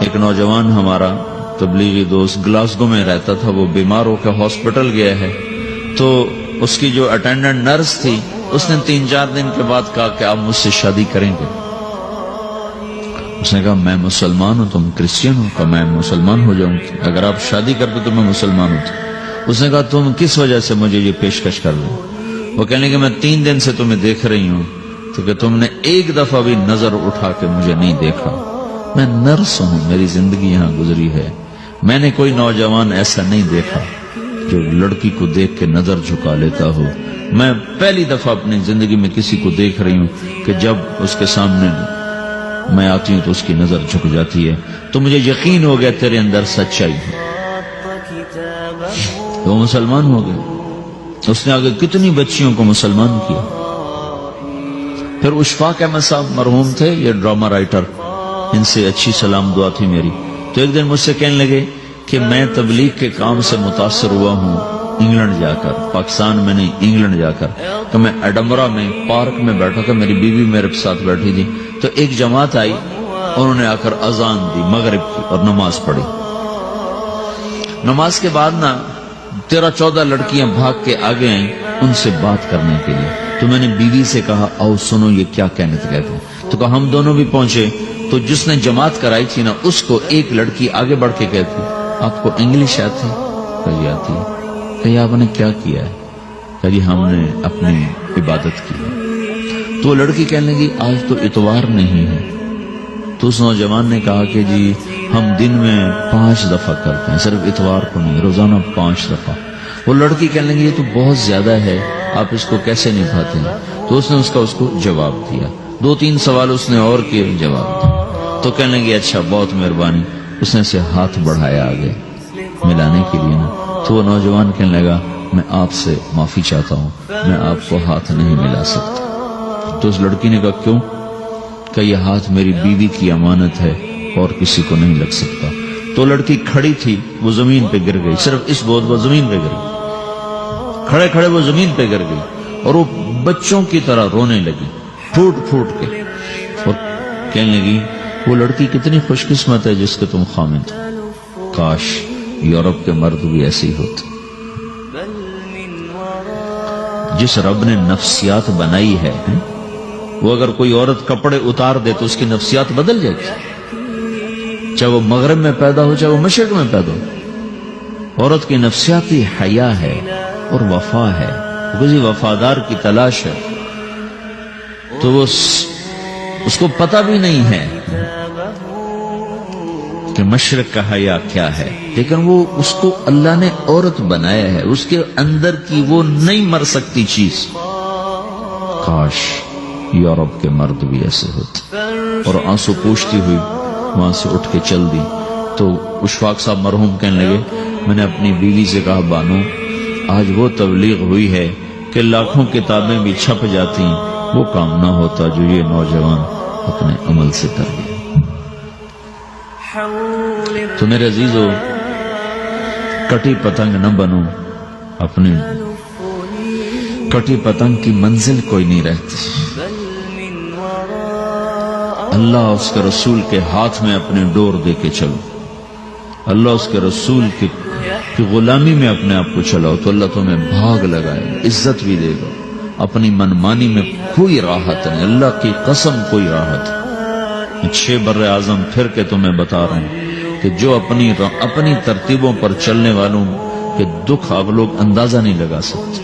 ایک نوجوان ہمارا تبلیغی دوست گلاسگو میں رہتا تھا، وہ بیمار ہو کے ہاسپٹل گیا ہے، تو اس کی جو اٹینڈنٹ نرس تھی اس نے 3-4 دن کے بعد کہا کہ آپ مجھ سے شادی کریں گے؟ اس نے کہا میں مسلمان ہوں، تم کرسچن ہو؟ کہا میں مسلمان ہو جاؤں، اگر آپ شادی کرتے تو میں مسلمان ہوتا۔ اس نے کہا تم کس وجہ سے مجھے یہ پیشکش کر رہے ہو؟ وہ کہنے کہ میں 3 دن سے تمہیں دیکھ رہی ہوں تو کہ تم نے ایک دفعہ بھی نظر اٹھا کے مجھے نہیں دیکھا، میں نرس ہوں، میری زندگی یہاں گزری ہے، میں نے کوئی نوجوان ایسا نہیں دیکھا جو لڑکی کو دیکھ کے نظر جھکا لیتا ہو، میں پہلی دفعہ اپنی زندگی میں کسی کو دیکھ رہی ہوں کہ جب اس کے سامنے میں آتی ہوں تو اس کی نظر جھک جاتی ہے، تو مجھے یقین ہو گیا تیرے اندر سچائی ہے۔ وہ مسلمان ہو گئے، اس نے آگے کتنی بچیوں کو مسلمان کیا۔ پھر اشفاق احمد صاحب مرحوم تھے، یہ ڈرامہ رائٹر، ان سے اچھی سلام دعا تھی میری، تو ایک دن مجھ سے کہنے لگے کہ میں تبلیغ کے کام سے متاثر ہوا ہوں انگلینڈ جا کر، پاکستان میں نہیں انگلینڈ جا کر، تو میں ایڈمبرا میں پارک میں بیٹھا تھا، میری بیوی میرے ساتھ بیٹھی تھی، تو ایک جماعت آئی، انہوں نے آ کر اذان دی مغرب کی اور نماز پڑھی۔ نماز کے بعد 13-14 لڑکیاں بھاگ کے آگے آئیں ان سے بات کرنے کے لیے، تو میں نے بیوی سے کہا آؤ سنو یہ کیا کہنے کہتے ہیں، تو کہا ہم دونوں بھی پہنچے، تو جس نے جماعت کرائی تھی نا اس کو ایک لڑکی آگے بڑھ کے کہتی آپ کو انگلش آتی؟ کہا جی آتی ہے۔ کہا آپ نے کیا کیا ہے؟ کہا جی ہم نے اپنی عبادت کی ہے۔ تو وہ لڑکی کہنے لگی آج تو اتوار نہیں ہے، تو اس نوجوان نے کہا کہ جی ہم دن میں 5 دفعہ کرتے ہیں، صرف اتوار کو نہیں، روزانہ 5 دفعہ۔ وہ لڑکی کہنے لگی یہ تو بہت زیادہ ہے، آپ اس کو کیسے نبھاتے ہیں؟ تو اس نے اس کو جواب دیا، 2-3 سوال اس نے اور کیے، جواب دیا، تو کہنے لگی اچھا بہت مہربانی، اس نے سے ہاتھ بڑھایا آگے ملانے کے لیے نا، تو وہ نوجوان کہنے لگا میں آپ سے معافی چاہتا ہوں، میں آپ کو ہاتھ نہیں ملا سکتا۔ تو اس لڑکی نے کہا کیوں؟ کہ یہ ہاتھ میری بیوی کی امانت ہے اور کسی کو نہیں لگ سکتا۔ تو لڑکی کھڑی تھی، وہ زمین پہ گر گئی، صرف اس بوجھ وہ زمین پہ گر گئی، کھڑے کھڑے وہ زمین پہ گر گئی، اور وہ بچوں کی طرح رونے لگی پھوٹ پھوٹ کے، اور کہنے لگی وہ لڑکی کتنی خوش قسمت ہے جس کے تم خامد ہو، کاش یورپ کے مرد بھی ایسے ہی ہوتے۔ جس رب نے نفسیات بنائی ہے، وہ اگر کوئی عورت کپڑے اتار دے تو اس کی نفسیات بدل جاتی، چاہے وہ مغرب میں پیدا ہو چاہے وہ مشرق میں پیدا ہو۔ عورت کی نفسیاتی حیا ہے اور وفا ہے، کسی وفادار کی تلاش ہے، تو وہ اس کو پتہ بھی نہیں ہے کہ مشرق کا حیا کیا ہے، لیکن وہ اس کو اللہ نے عورت بنایا ہے، اس کے اندر کی وہ نہیں مر سکتی چیز۔ کاش یورپ کے مرد بھی ایسے ہوتے۔ اور آنسو پوچھتی ہوئی وہاں سے اٹھ کے چل دی۔ تو اشفاق صاحب مرحوم کہنے لگے میں نے اپنی بیوی سے کہا بانو آج وہ تبلیغ ہوئی ہے کہ لاکھوں کتابیں بھی چھپ جاتی، وہ کام نہ ہوتا جو یہ نوجوان اپنے عمل سے کر گیا۔ تو میرے عزیزو کٹی پتنگ نہ بنو، اپنی کٹی پتنگ کی منزل کوئی نہیں رہتی۔ اللہ اس کے رسول کے ہاتھ میں اپنے ڈور دے کے چلو، اللہ اس کے رسول کی غلامی میں اپنے آپ کو چلاؤ تو اللہ تمہیں بھاگ لگائے، عزت بھی دے گا۔ اپنی منمانی میں کوئی راحت نہیں، اللہ کی قسم کوئی راحت نہیں۔ 6 بر اعظم پھر کے تمہیں بتا رہا ہوں کہ جو اپنی ترتیبوں پر چلنے والوں کے دکھ آپ لوگ اندازہ نہیں لگا سکتے۔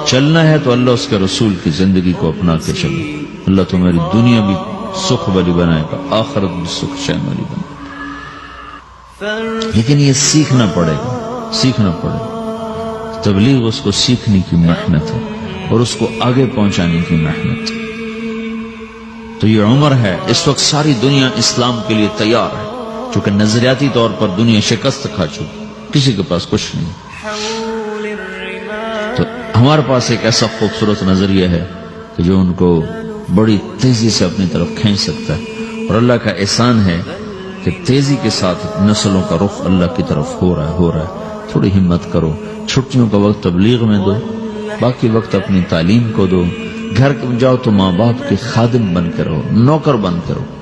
چلنا ہے تو اللہ اس کے رسول کی زندگی کو اپنا کے چلو، اللہ تمہاری دنیا بھی سکھ والی بنائے گا، آخرت بھی سکھ چین والی بنائے گا۔ لیکن یہ سیکھنا پڑے گا۔ تبلیغ اس کو سیکھنے کی محنت ہے اور اس کو آگے پہنچانے کی محنت۔ تو یہ عمر ہے، اس وقت ساری دنیا اسلام کے لیے تیار ہے، چونکہ نظریاتی طور پر دنیا شکست کھا چکی، کسی کے پاس کچھ نہیں۔ تو ہمارے پاس ایک ایسا خوبصورت نظریہ ہے کہ جو ان کو بڑی تیزی سے اپنی طرف کھینچ سکتا ہے، اور اللہ کا احسان ہے کہ تیزی کے ساتھ نسلوں کا رخ اللہ کی طرف ہو رہا ہے۔ تھوڑی ہمت کرو، چھٹیوں کا وقت تبلیغ میں دو، باقی وقت اپنی تعلیم کو دو، گھر جاؤ تو ماں باپ کے خادم بن کے رہو، نوکر بن کے رہو۔